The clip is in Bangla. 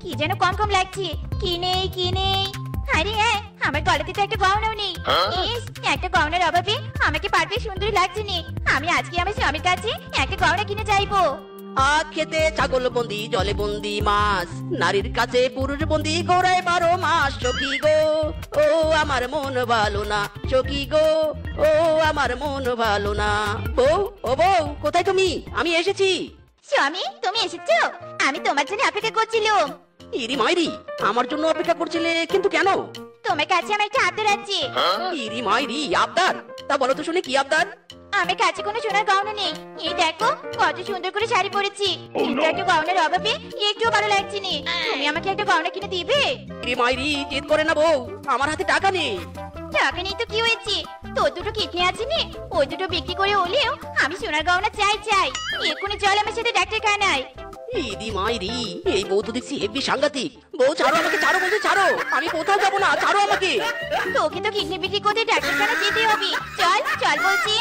কি যেন কম কম লাগছে। কি নেই কি নেই। আরে হ্যাঁ, আমার গলাতে তো একটা গহনাও নেই। ইস, একটা গহনার অভাবে আমাকে পারফেক্ট সুন্দরী লাগছে না। আমি আজকে আমার স্বামীর কাছে একটা গহনা কিনে চাইবো। আখ খেতে ছাগল বন্দি, জলে বন্দি মাছ, নারীর কাছে পুরুষ বন্দি, গৌরায় 12 মাস। সখী গো, ও আমার মন ভালো না। সখী গো, ও আমার মন ভালো না। বউ, ও বউ, কোথায় তুমি? আমি এসেছি। স্বামী, তুমি এসেছো? আমি তোমার জন্য অপেক্ষা করছিলাম। ইরি মাইরি, আমার জন্য অপেক্ষা করছিলে, কিন্তু কেন? তোমার কাছে আমার একটা আবদার আছে। ইরি মাইরি, আবদার? তা বলো তো শুনে, কি আবদার? আমার কাছে কোনো সোনার গহনা নেই। এই দেখো কত সুন্দর করে শাড়ি পরেছি, কিন্তু একটা গহনার অভাবে একটুও ভালো লাগছে না। তুমি আমাকে একটা গহনা কিনে দিবে? ইরি মাইরি, জেদ করে না বউ, আমার হাতে টাকা নেই। টাকা নেই তো কি হয়েছে? তোর দুটো কিডনি আছে নে, ওই দুটো বিক্রি করে হলেও আমি সোনার গহনা চাই চাই। এক্ষুনি চল আমার সাথে ডাক্তারখানায়। ইরি মাইরি, এই বউ তো দেখছি হেব্বি সাংঘাতিক। বউ ছাড়ো আমাকে, ছাড়ো বলছি, ছাড়ো। আমি কোথাও যাবো না, ছাড়ো আমাকে। তোকে তো কিডনি বিক্রি করতে ডাক্তারখানা যেতে হবে। চল চল বলছি।